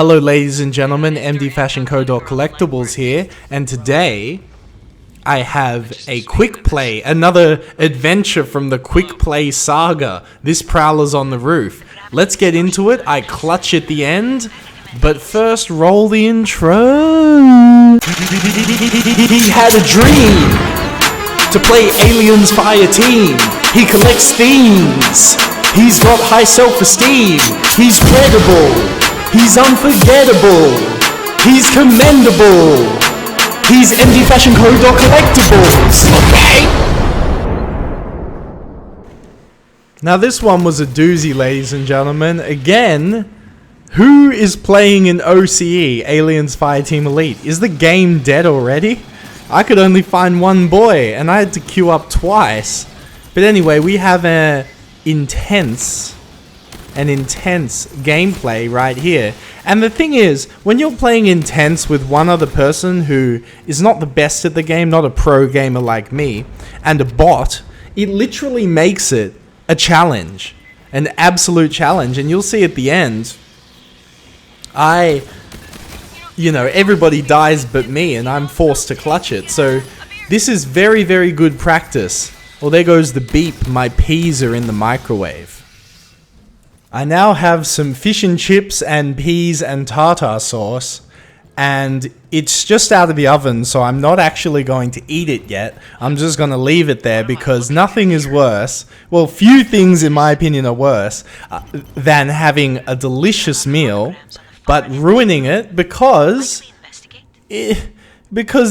Hello ladies and gentlemen, MDFashionCo.collectibles here, and today I have a quick play, another adventure from the quick play saga. This Prowler's on the roof. Let's get into it. I clutch at the end, but first roll the intro. He had a dream to play Aliens Fireteam. He collects themes. He's got high self-esteem. He's credible. He's unforgettable. He's commendable. He's MDFashionCo.collectibles. Okay? Now this one was a doozy, ladies and gentlemen. Again, who is playing in OCE, Aliens Fireteam Elite? Is the game dead already? I could only find one boy, and I had to queue up twice. But anyway, we have an intense gameplay right here. And the thing is, when you're playing intense with one other person who is not the best at the game, not a pro gamer like me, and a bot, it literally makes it a challenge, an absolute challenge. And you'll see at the end, everybody dies but me, and I'm forced to clutch it. So this is very, very good practice. Well, there goes the beep. My peas are in the microwave. I now have some fish and chips and peas and tartar sauce, and it's just out of the oven, so I'm not actually going to eat it yet. I'm just going to leave it there because nothing is worse, well, few things in my opinion are worse, than having a delicious meal, but ruining it because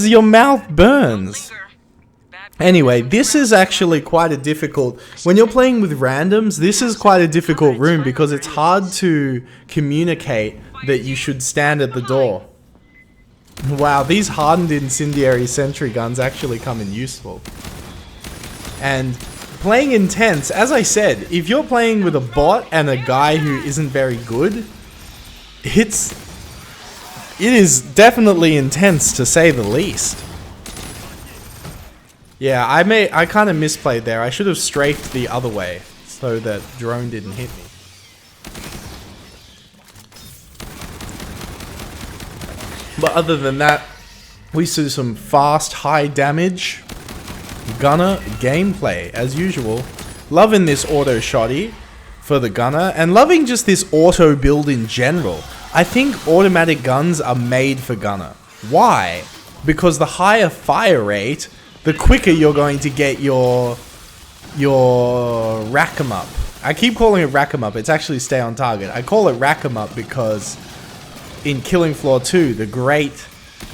your mouth burns. Anyway, this is actually quite a difficult... When you're playing with randoms, this is quite a difficult room because it's hard to communicate that you should stand at the door. Wow, these hardened incendiary sentry guns actually come in useful. And playing intense, as I said, if you're playing with a bot and a guy who isn't very good, it is definitely intense to say the least. Yeah, I kind of misplayed there. I should have strafed the other way so that drone didn't hit me. But other than that, we see some fast, high damage gunner gameplay as usual. Loving this auto shotty for the gunner, and loving just this auto build in general. I think automatic guns are made for gunner. Why? Because the higher fire rate, the quicker you're going to get your rack 'em up. I keep calling it rack 'em up. It's actually stay on target. I call it rack 'em up because in Killing Floor 2, the great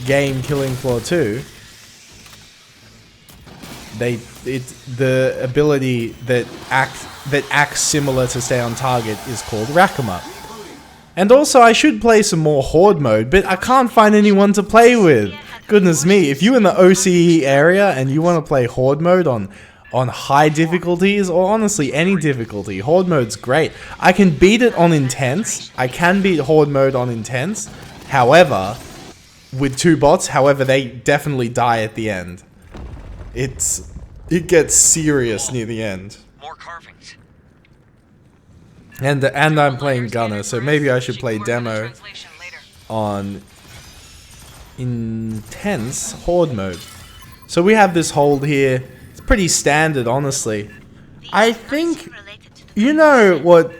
game Killing Floor 2, the ability that acts similar to stay on target is called rack 'em up. And also, I should play some more Horde mode, but I can't find anyone to play with. Goodness me, if you're in the OCE area and you want to play Horde mode on high difficulties, or honestly any difficulty, Horde mode's great. I can beat it on intense. I can beat Horde mode on intense. However, with two bots, they definitely die at the end. It gets serious near the end. More carvings. And I'm playing gunner, so maybe I should play demo on intense Horde mode. So we have this hold here. It's pretty standard, honestly. I think, you know what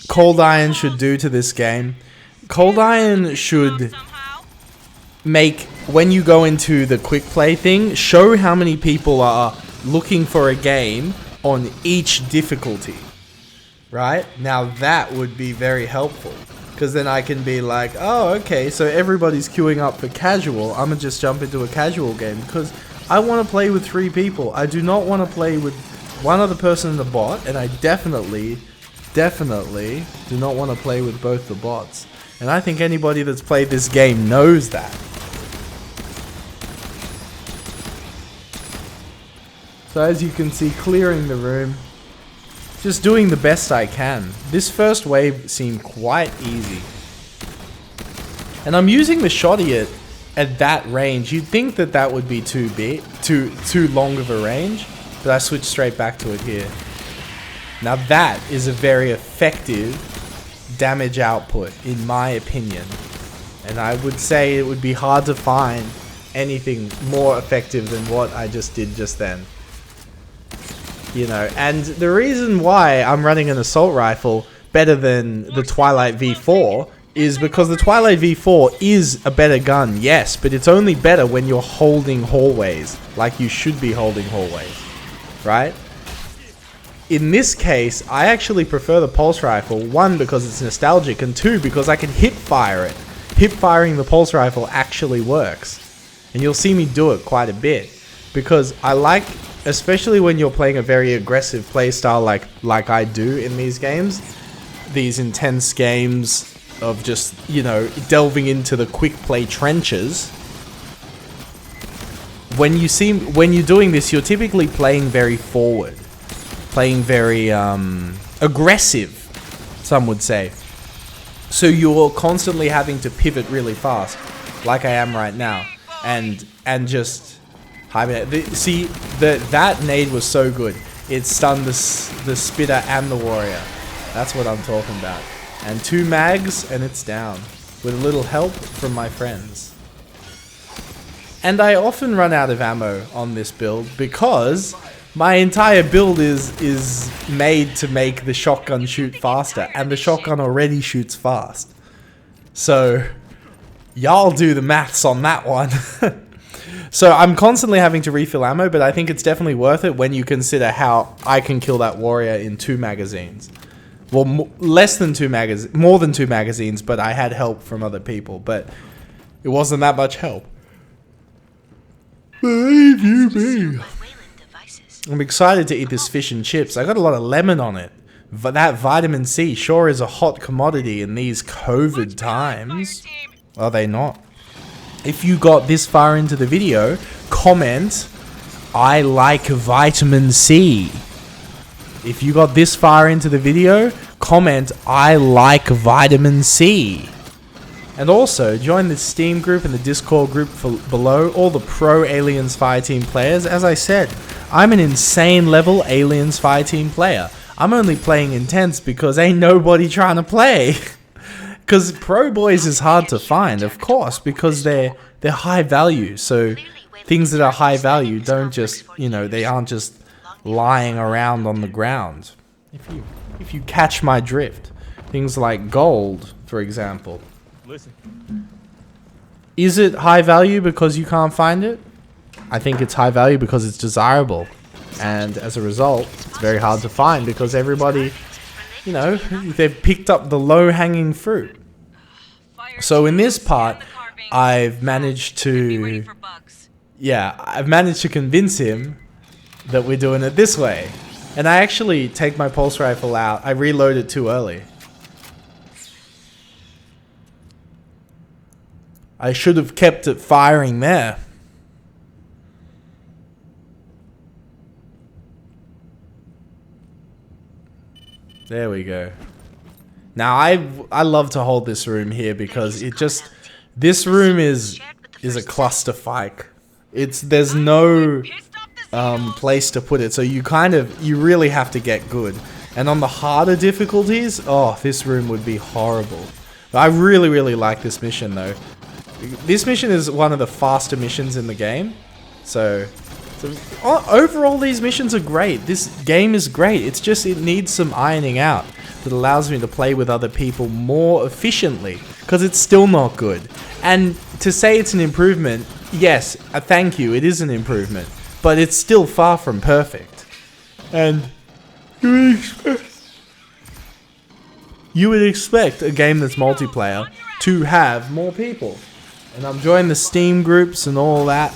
Cold Iron should do to this game? Cold Iron should make, when you go into the quick play thing, show how many people are looking for a game on each difficulty. Right? Now that would be very helpful. Because then I can be like, oh, okay, so everybody's queuing up for casual. I'm going to just jump into a casual game. Because I want to play with 3 people. I do not want to play with one other person in the bot. And I definitely do not want to play with both the bots. And I think anybody that's played this game knows that. So as you can see, clearing the room. Just doing the best I can. This first wave seemed quite easy. And I'm using the shotty at that range. You'd think that would be too long of a range, but I switched straight back to it here. Now that is a very effective damage output, in my opinion. And I would say it would be hard to find anything more effective than what I just did just then. You know, and the reason why I'm running an assault rifle better than the Twilight V4 is because the Twilight V4 is a better gun, yes, but it's only better when you're holding hallways, like you should be holding hallways, right? In this case, I actually prefer the pulse rifle, one, because it's nostalgic, and two, because I can hip fire it. Hip firing the pulse rifle actually works, and you'll see me do it quite a bit, because I like, especially when you're playing a very aggressive playstyle like I do in these games, these intense games of just, you know, delving into the quick play trenches. When you're doing this, you're typically playing very forward, playing very aggressive, some would say. So you're constantly having to pivot really fast, like I am right now, and just see that nade was so good. It stunned the spitter and the warrior. That's what I'm talking about. And 2 mags, and it's down, with a little help from my friends. And I often run out of ammo on this build because my entire build is made to make the shotgun shoot faster, and the shotgun already shoots fast. So, y'all do the maths on that one. So I'm constantly having to refill ammo, but I think it's definitely worth it when you consider how I can kill that warrior in 2 magazines. Well, more than 2 magazines, but I had help from other people, but it wasn't that much help. Believe you me. I'm excited to eat this fish and chips. I got a lot of lemon on it. That vitamin C sure is a hot commodity in these COVID times. Are they not? If you got this far into the video, comment, I like vitamin C. If you got this far into the video, comment, I like vitamin C. And also, join the Steam group and the Discord group below, all the pro Aliens Fireteam players. As I said, I'm an insane level Aliens Fireteam player. I'm only playing intense because ain't nobody trying to play. Because pro boys is hard to find, of course, because they're high value. So things that are high value don't just, you know, they aren't just lying around on the ground. If you catch my drift, things like gold, for example. Is it high value because you can't find it? I think it's high value because it's desirable, and as a result, it's very hard to find because everybody, you know, they've picked up the low-hanging fruit. So in this part, I've managed to convince him that we're doing it this way. And I actually take my pulse rifle out. I reload it too early. I should have kept it firing there. There we go. Now I love to hold this room here because this room is a clusterfuck. There's no place to put it, so you really have to get good. And on the harder difficulties, oh, this room would be horrible. I really like this mission though. This mission is one of the faster missions in the game. So overall these missions are great. This game is great. It's just it needs some ironing out that allows me to play with other people more efficiently, because it's still not good. And to say it's an improvement, yes, thank you, it is an improvement, but it's still far from perfect. And you would expect a game that's multiplayer to have more people. And I'm joining the Steam groups and all that.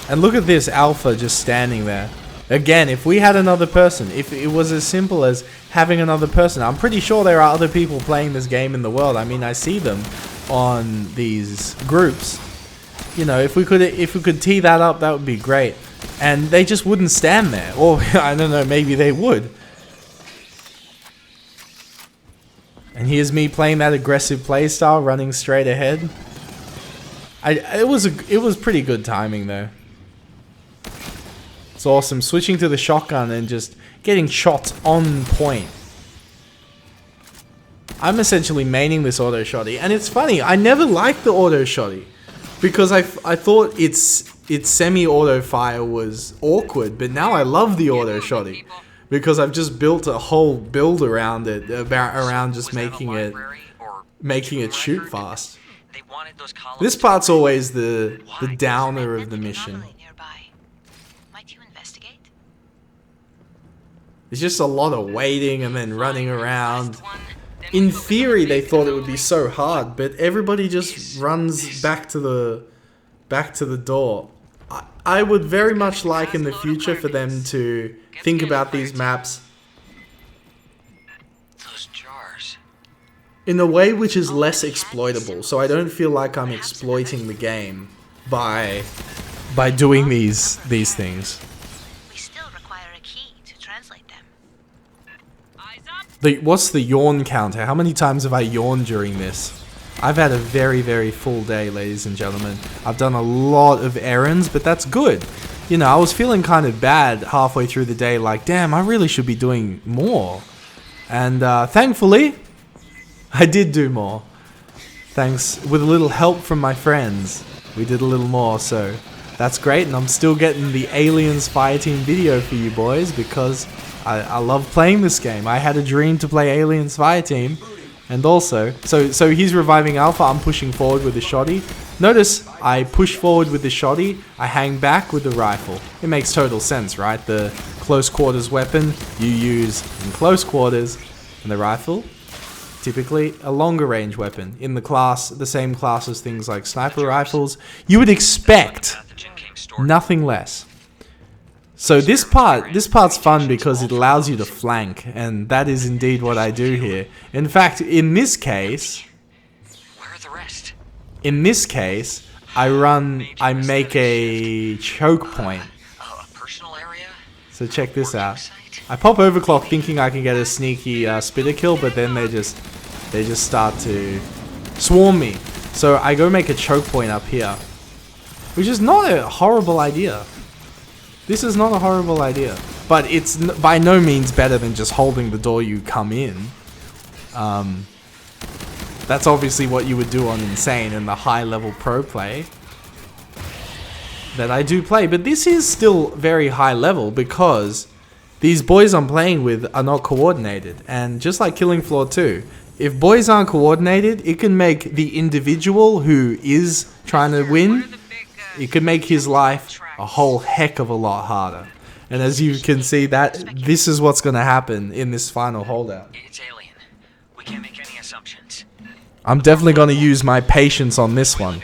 And look at this alpha just standing there. Again, if we had another person, if it was as simple as having another person, I'm pretty sure there are other people playing this game in the world. I mean, I see them on these groups. You know, if we could tee that up, that would be great. And they just wouldn't stand there. Or, I don't know, maybe they would. And here's me playing that aggressive playstyle, running straight ahead. It was pretty good timing though. It's awesome. Switching to the shotgun and just getting shots on point. I'm essentially maining this auto shotty, and it's funny, I never liked the auto shotty because I thought its semi-auto fire was awkward, but now I love the auto shotty because I've just built a whole build around it, around just making it shoot fast. This part's always the downer of the mission. It's just a lot of waiting and then running around. In theory, they thought it would be so hard, but everybody just runs back to the door. I would very much like in the future for them to think about these maps in a way which is less exploitable, so I don't feel like I'm exploiting the game by doing these things. What's the yawn counter? How many times have I yawned during this? I've had a very, very full day, ladies and gentlemen. I've done a lot of errands, but that's good. You know, I was feeling kind of bad halfway through the day, like, damn, I really should be doing more. And thankfully, I did do more. Thanks, with a little help from my friends. We did a little more, so that's great. And I'm still getting the Aliens Fireteam video for you boys because I love playing this game. I had a dream to play Aliens Fireteam, and also, so he's reviving Alpha. I'm pushing forward with the shotty. Notice I push forward with the shotty. I hang back with the rifle. It makes total sense, right? The close quarters weapon you use in close quarters, and the rifle, typically a longer range weapon in the same class as things like sniper rifles. You would expect nothing less. So this part's fun because it allows you to flank, and that is indeed what I do here. In fact, in this case, I make a choke point. So check this out. I pop overclock thinking I can get a sneaky spitter kill, but then they just start to swarm me. So I go make a choke point up here, which is not a horrible idea. This is not a horrible idea, but it's by no means better than just holding the door you come in. That's obviously what you would do on Insane and the high-level pro play that I do play, but this is still very high level because these boys I'm playing with are not coordinated, and just like Killing Floor 2, if boys aren't coordinated, it can make the individual who is trying to win, it can make his life a whole heck of a lot harder. And as you can see, that this is what's going to happen in this final holdout. It's alien. We can't make any assumptions. I'm definitely going to use my patience on this one.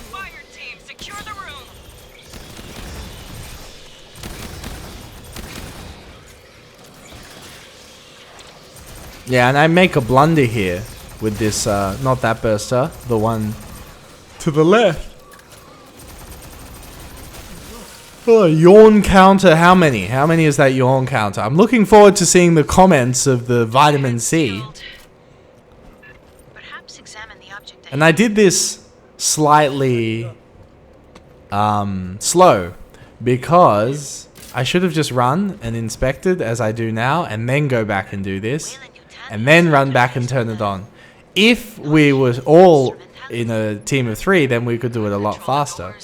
Fireteam, secure the room. Yeah, and I make a blunder here with this, not that burster, the one to the left. Oh, yawn counter, how many? How many is that yawn counter? I'm looking forward to seeing the comments of the vitamin C. And I did this slightly slow because I should have just run and inspected as I do now and then go back and do this and then run back and turn it on. If we were all in a team of 3, then we could do it a lot faster.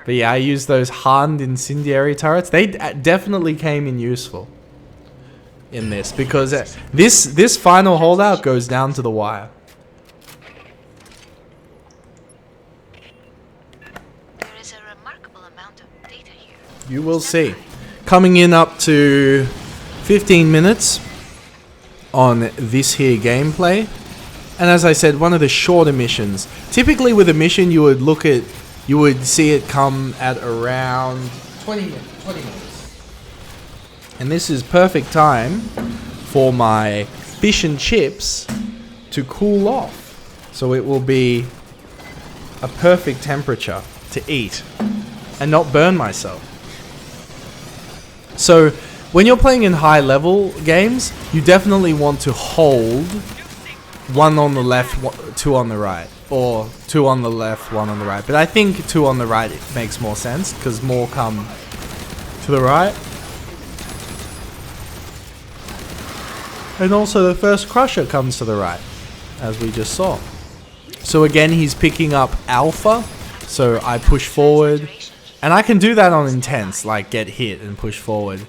But yeah, I used those hardened incendiary turrets. They definitely came in useful in this because this final holdout goes down to the wire. There is a remarkable amount of data here. You will see. Coming in up to 15 minutes on this here gameplay. And as I said, one of the shorter missions. Typically with a mission you would see it come at around 20 minutes. And this is perfect time for my fish and chips to cool off. So it will be a perfect temperature to eat and not burn myself. So when you're playing in high level games, you definitely want to hold one on the left, 2 on the right. or 2 on the left, 1 on the right. But I think 2 on the right makes more sense because more come to the right. And also the first crusher comes to the right, as we just saw. So again, he's picking up alpha. So I push forward. And I can do that on intense, like get hit and push forward.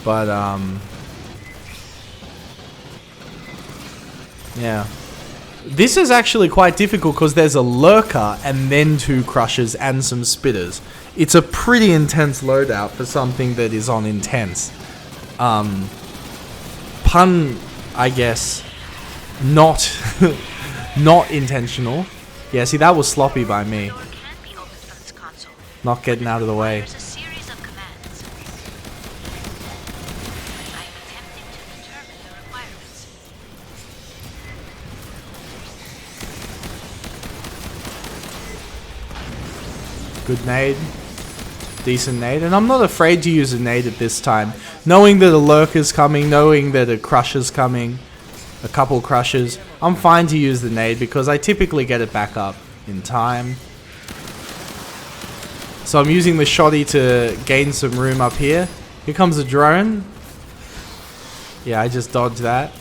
But, yeah. This is actually quite difficult because there's a lurker and then 2 crushers and some spitters. It's a pretty intense loadout for something that is on intense. Pun, I guess, not not intentional. Yeah, see, that was sloppy by me. Door can be opened from this console. Not getting out of the way. There's a series of commands. I am attempting to determine the requirements. Good nade. Decent nade. And I'm not afraid to use a nade at this time. Knowing that a lurker's coming, knowing that a crusher's coming, a couple crushers, I'm fine to use the nade because I typically get it back up in time. So I'm using the shotty to gain some room up here. Here comes a drone. Yeah, I just dodged that.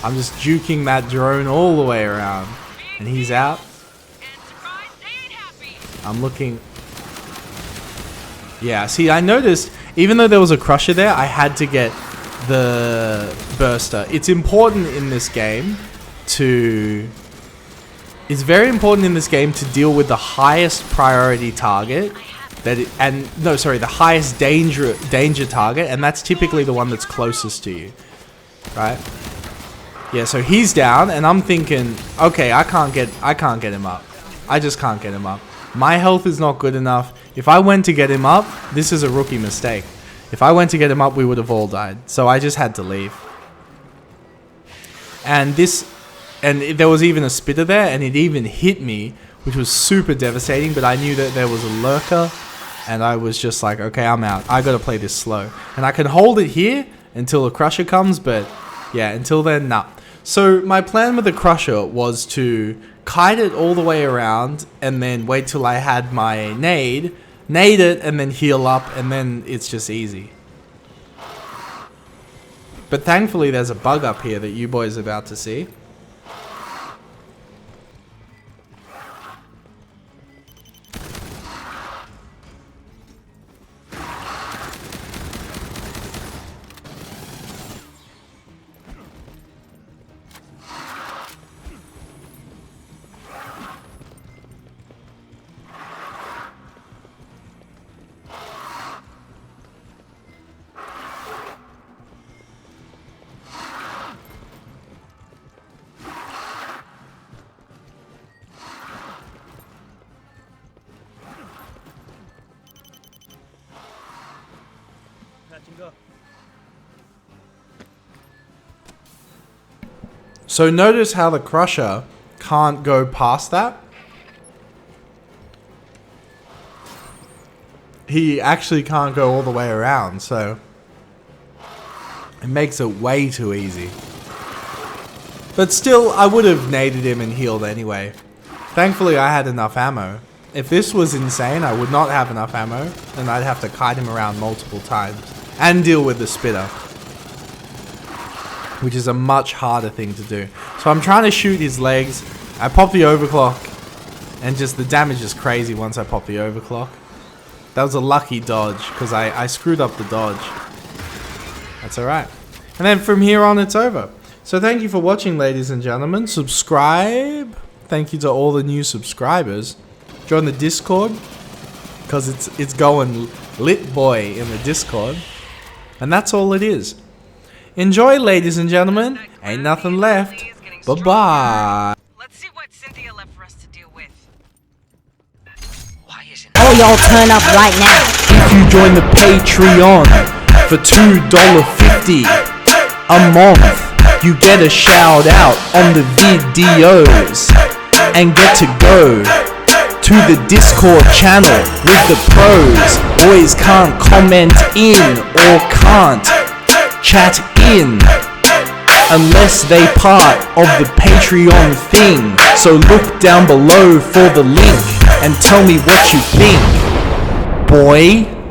I'm just juking that drone all the way around. And he's out. I'm looking. Yeah, see, I noticed, even though there was a crusher there, I had to get the burster. It's important in this game to... It's very important in this game to deal with the highest priority target. The highest danger target, and that's typically the one that's closest to you. Right? Yeah, so he's down, and I'm thinking, okay, I can't get him up. I just can't get him up. My health is not good enough. If I went to get him up, this is a rookie mistake. If I went to get him up, we would have all died. So I just had to leave. And there was even a spitter there, and it even hit me, which was super devastating, but I knew that there was a lurker, and I was just like, okay, I'm out. I gotta play this slow. And I can hold it here until a crusher comes, but yeah, until then, nah. So my plan with the crusher was to kite it all the way around and then wait till I had my nade it and then heal up, and then it's just easy. But thankfully there's a bug up here that you boys are about to see. So notice how the crusher can't go past that. He actually can't go all the way around, so it makes it way too easy. But still, I would have naded him and healed anyway. Thankfully, I had enough ammo. If this was insane, I would not have enough ammo, and I'd have to kite him around multiple times and deal with the spitter, which is a much harder thing to do. So I'm trying to shoot his legs. I pop the overclock, and just the damage is crazy once I pop the overclock. That was a lucky dodge, because I screwed up the dodge. That's alright. And then from here on, it's over. So thank you for watching, ladies and gentlemen. Subscribe. Thank you to all the new subscribers. Join the Discord, because it's going lit boy in the Discord. And that's all it is. Enjoy, ladies and gentlemen. Ain't nothing left. Bye-bye. Let's see what Cynthia left for us to deal with. Why isn't Oh, y'all turn up right now. If you join the Patreon for $2.50 a month, you get a shout out on the videos and get to go to the Discord channel with the pros. Boys can't comment in or can't chat in unless they part of the Patreon thing. So look down below for the link and tell me what you think, boy.